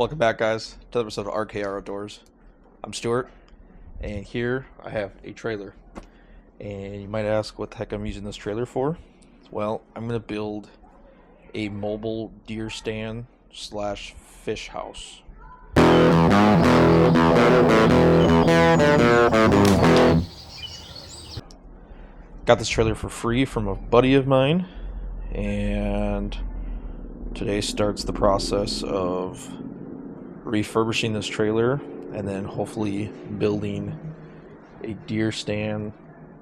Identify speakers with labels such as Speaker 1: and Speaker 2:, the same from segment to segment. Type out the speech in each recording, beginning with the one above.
Speaker 1: Welcome back, guys, to the episode of RKR Outdoors. I'm Stuart, and here I have a trailer. And you might ask what the heck I'm using this trailer for. Well, I'm going to build a mobile deer stand slash fish house. Got this trailer for free from a buddy of mine, and today starts the process of refurbishing this trailer and then hopefully building a deer stand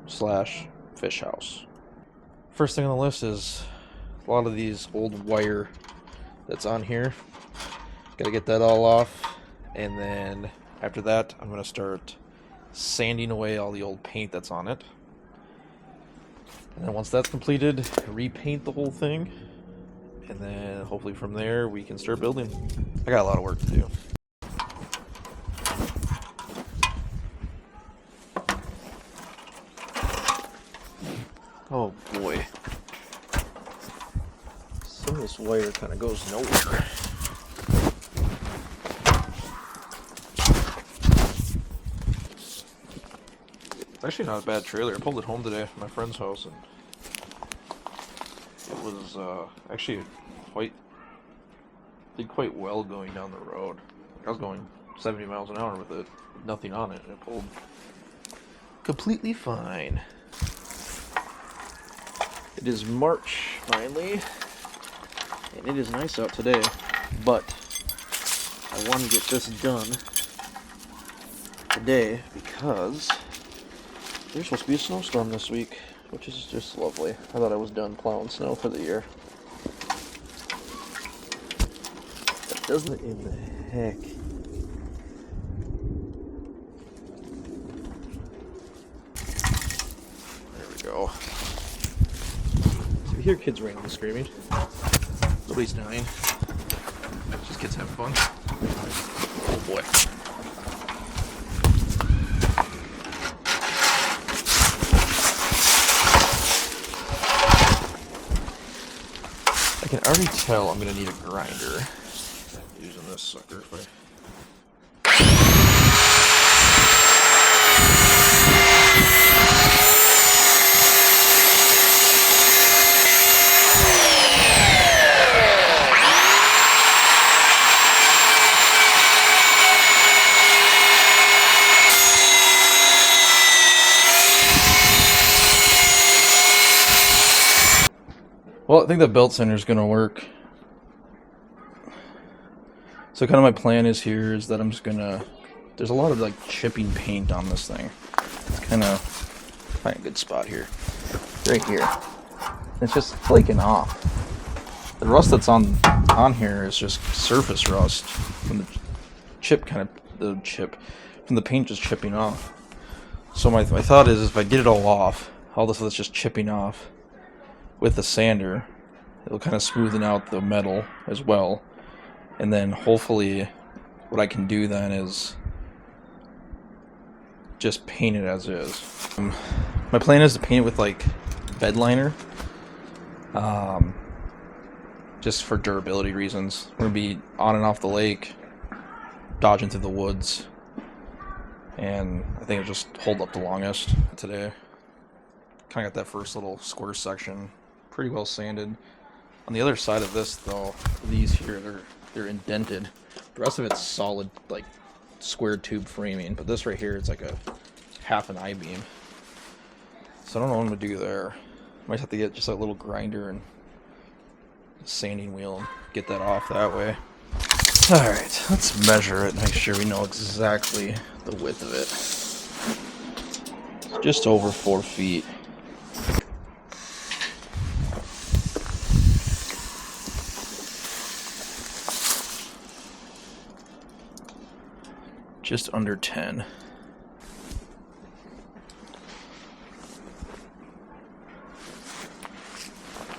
Speaker 1: slash fish house. First thing on the list is a lot of these old wire that's on here. Gotta get that all off, and then after that I'm gonna start sanding away all the old paint that's on it, and then once that's completed, repaint the whole thing, and then hopefully from there we can start building. I got a lot of work to do. Oh boy. Some of this wire kind of goes nowhere. It's actually not a bad trailer. I pulled it home today from my friend's house, and it was actually did quite well going down the road. I was going 70 miles an hour with it, nothing on it, and it pulled completely fine. It is March finally, and it is nice out today, but I want to get this done today because there's supposed to be a snowstorm this week, which is just lovely. I thought I was done plowing snow for the year. But doesn't it in the heck? There we go. So we hear kids randomly screaming. Nobody's dying. Just kids having fun. Oh boy. I can already tell I'm going to need a grinder. Using this sucker. Well, I think the belt center is going to work. So kind of my plan is here is that I'm just going to... There's a lot of like chipping paint on this thing. It's kind of... Find a good spot here. Right here. It's just flaking off. The rust that's on here is just surface rust. From the chip kind of... From the paint just chipping off. So my thought is if I get it all off, all this that's just chipping off, with the sander, it'll kind of smoothen out the metal as well, and then hopefully what I can do then is just paint it as is. My plan is to paint it with like bed liner, just for durability reasons. We're gonna be on and off the lake, dodging through the woods, and I think it'll just hold up the longest. Today kind of got that first little square section pretty well sanded. On the other side of this though, these here, they're indented. The rest of it's solid, like square tube framing, but this right here, it's like a half an I-beam. So I don't know what I'm gonna do there. Might have to get just a little grinder and a sanding wheel and get that off that way. Alright, let's measure it, make sure we know exactly the width of it. It's just over 4 feet. Just under 10.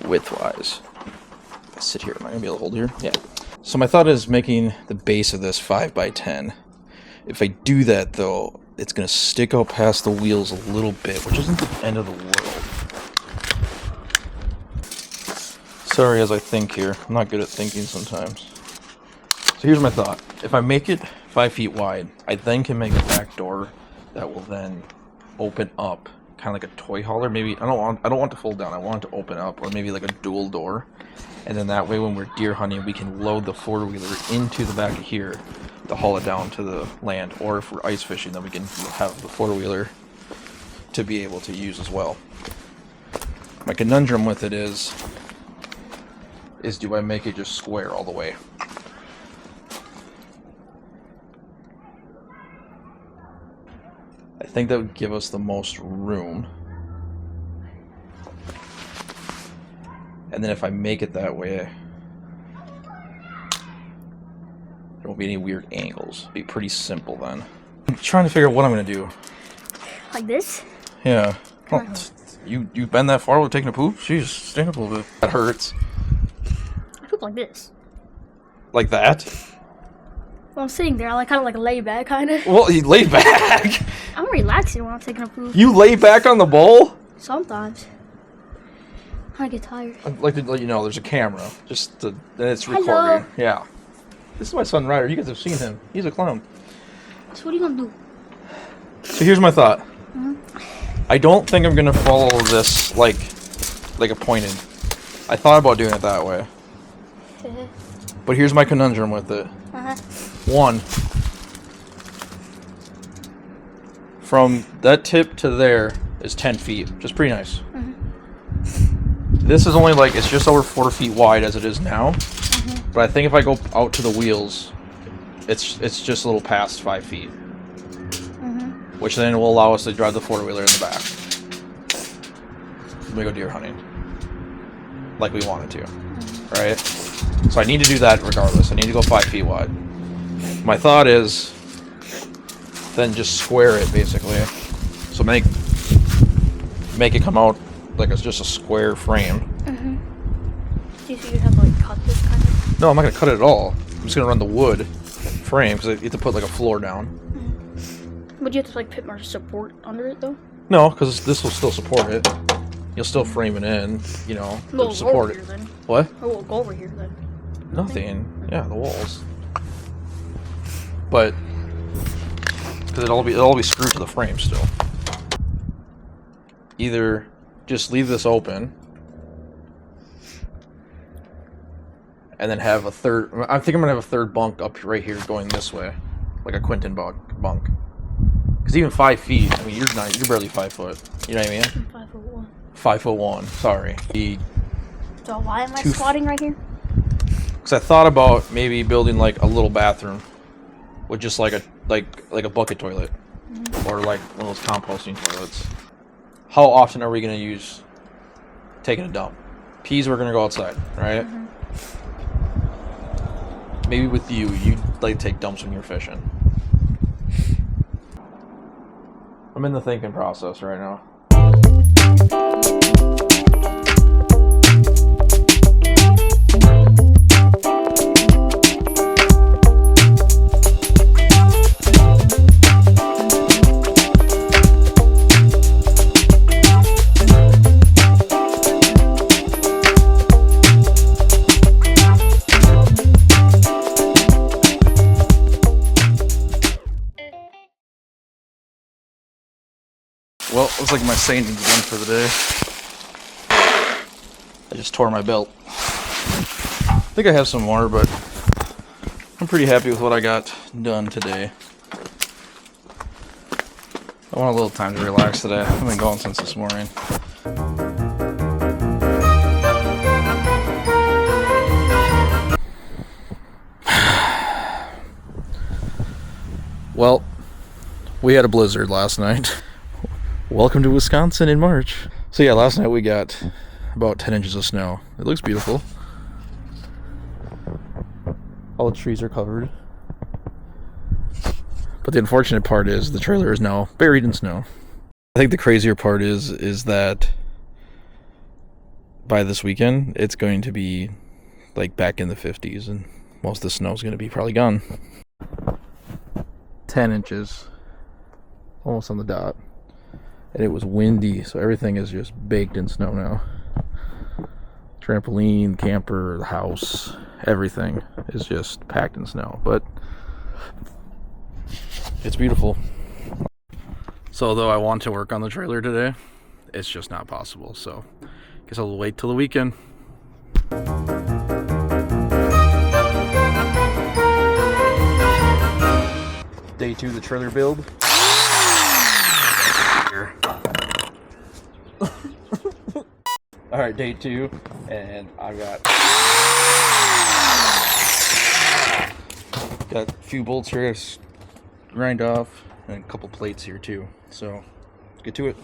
Speaker 1: Width-wise. Sit here. Am I going to be able to hold here? Yeah. So my thought is making the base of this 5 by 10. If I do that, though, it's going to stick out past the wheels a little bit, which isn't the end of the world. Sorry as I think here. I'm not good at thinking sometimes. So here's my thought. if I make it 5 feet wide, I then can make a back door that will then open up, kind of like a toy hauler. Maybe I don't want to fold down. I want it to open up, or maybe like a dual door. And then that way, when we're deer hunting, we can load the four-wheeler into the back of here to haul it down to the land. Or if we're ice fishing, then we can have the four-wheeler to be able to use as well. My conundrum with it is do I make it just square all the way? I think that would give us the most room. And then if I make it that way, there won't be any weird angles. It'll be pretty simple then. I'm trying to figure out what I'm going to do.
Speaker 2: Like this?
Speaker 1: Yeah. Oh, you bend that far while taking a poop? Jeez, stand up a little bit. That hurts.
Speaker 2: I poop like this.
Speaker 1: Like that?
Speaker 2: Well, I'm sitting there. I kind of like lay back, kind of.
Speaker 1: Well, you lay back.
Speaker 2: I'm relaxing when I'm taking a poop.
Speaker 1: You lay back on the bowl?
Speaker 2: Sometimes. I get tired.
Speaker 1: I'd like to let you know there's a camera. Just to, and it's recording.
Speaker 2: Hello.
Speaker 1: Yeah. This is my son Ryder. You guys have seen him. He's a clown.
Speaker 2: So what are you gonna do?
Speaker 1: So here's my thought. I don't think I'm gonna follow this like a pointed. I thought about doing it that way. But here's my conundrum with it. One, from that tip to there is 10 feet, which is pretty nice. This is only like, it's just over 4 feet wide as it is now. But I think if I go out to the wheels, it's just a little past 5 feet. Which then will allow us to drive the four-wheeler in the back. We go deer hunting. Like we wanted to. Right? So I need to do that regardless. I need to go 5 feet wide. My thought is then just square it basically. So make it come out like it's just a square frame.
Speaker 2: Do you think you'd have to like cut this kind of?
Speaker 1: No, I'm not gonna cut it at all. I'm just gonna run the wood frame because you have to put like a floor down.
Speaker 2: Would you have to like put more support under it though?
Speaker 1: No, because this will still support it. You'll still frame it in, you know, to support it.
Speaker 2: Then.
Speaker 1: What?
Speaker 2: Or we'll go over here then.
Speaker 1: Nothing. Yeah, the walls. But because it'll all be screwed to the frame still. Either just leave this open and then have a third. I think I'm gonna have a third bunk up right here going this way, like a Quinton bunk. Because even 5 feet, I mean, you're barely 5 foot. You know what I mean?
Speaker 2: I'm 5'1".
Speaker 1: 5'1". Sorry.
Speaker 2: So why am I squatting right here?
Speaker 1: Because I thought about maybe building like a little bathroom with just like a bucket toilet or like one of those composting toilets. How often are we gonna use taking a dump? Peas, we're gonna go outside, right? Maybe with you'd like to take dumps when you're fishing. I'm in the thinking process right now. Well, looks like my seining's done for the day. I just tore my belt. I think I have some more, but I'm pretty happy with what I got done today. I want a little time to relax today. I've been going since this morning. Well, we had a blizzard last night. Welcome to Wisconsin in March. So yeah, last night we got about 10 inches of snow. It looks beautiful. All the trees are covered. But the unfortunate part is the trailer is now buried in snow. I think the crazier part is that by this weekend, it's going to be like back in the 50s and most of the snow is going to be probably gone. 10 inches. Almost on the dot. And it was windy, so everything is just baked in snow now. Trampoline, camper, the house, everything is just packed in snow. But It's beautiful. So although I want to work on the trailer today, it's just not possible. So guess I'll wait till the weekend. Day 2 of the trailer build. Alright, day 2, and I've got a few bolts here to grind off, and a couple plates here too. So let's get to it.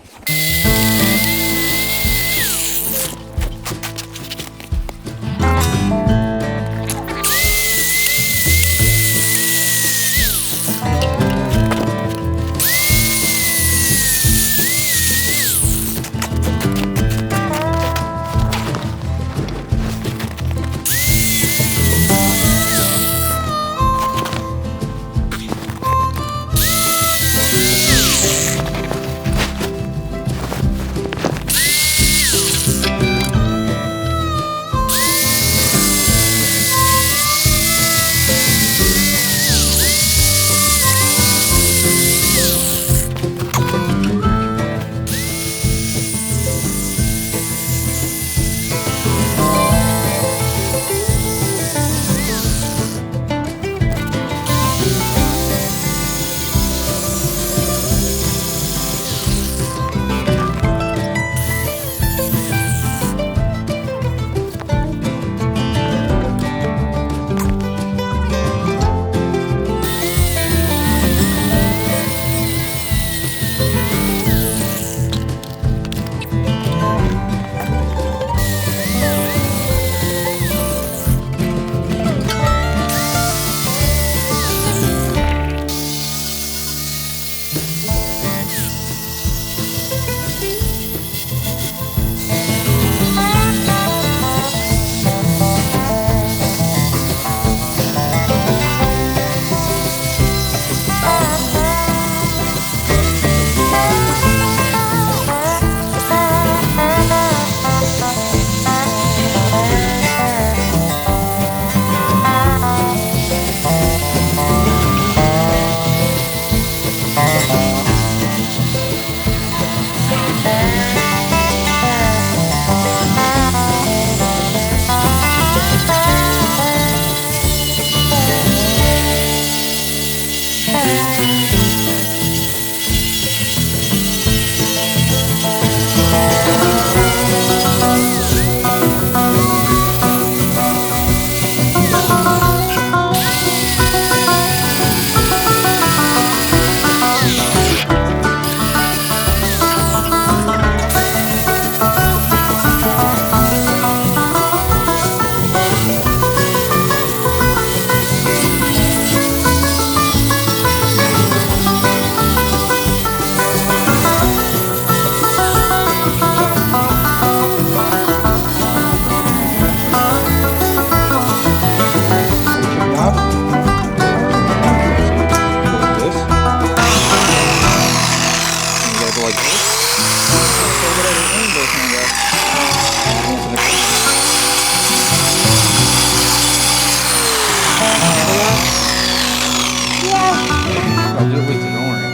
Speaker 1: I'll do it with you, don't worry.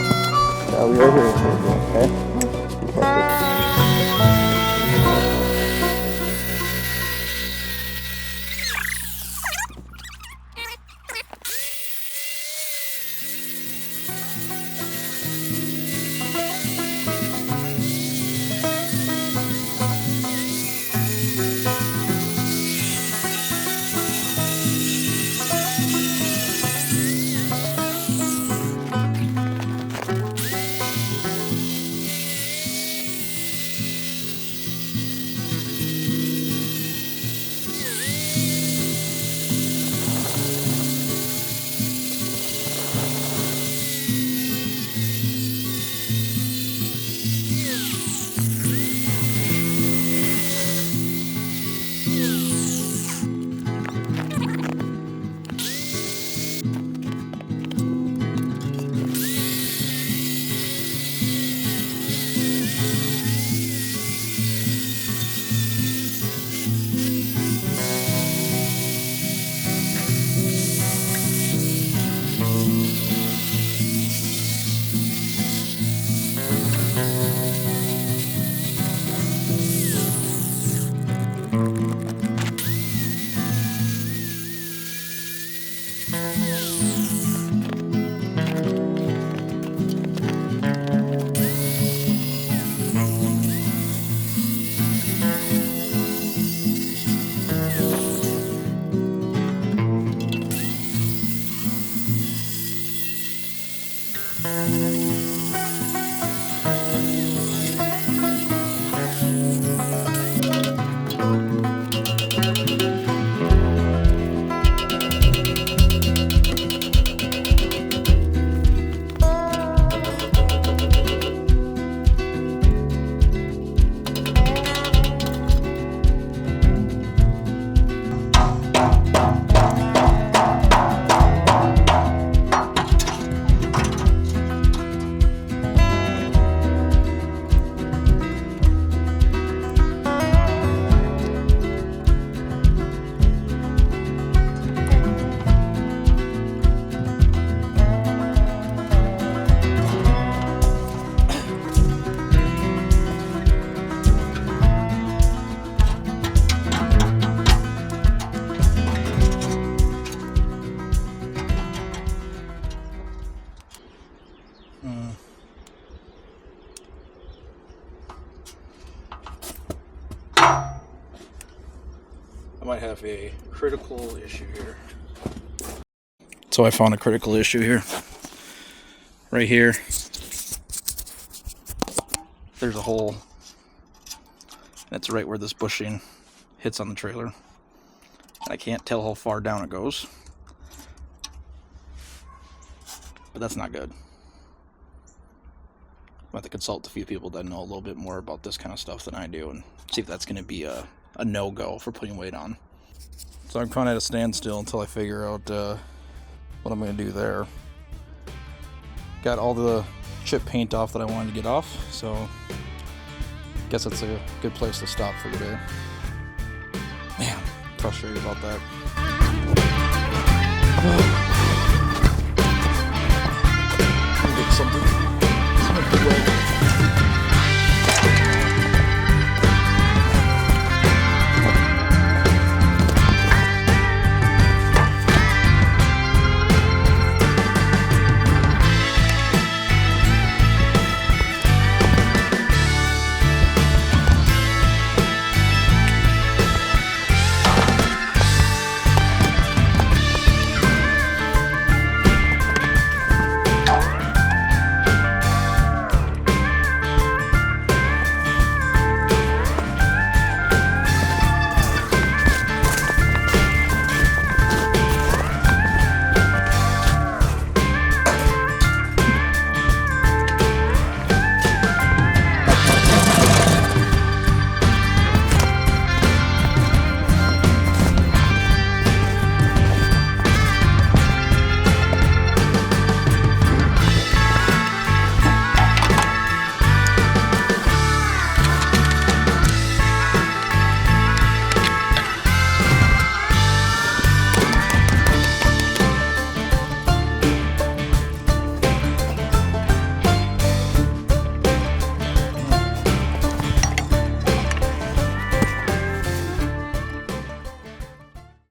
Speaker 3: I'll be right here for you, okay?
Speaker 1: have a critical issue here. So I found a critical issue here. Right here. There's a hole. That's right where this bushing hits on the trailer. And I can't tell how far down it goes. But that's not good. I'm going to consult a few people that know a little bit more about this kind of stuff than I do and see if that's going to be a no-go for putting weight on. So I'm kind of at a standstill until I figure out what I'm going to do there. Got all the chip paint off that I wanted to get off, so guess that's a good place to stop for today. Man, I'm frustrated about that. Let me get something.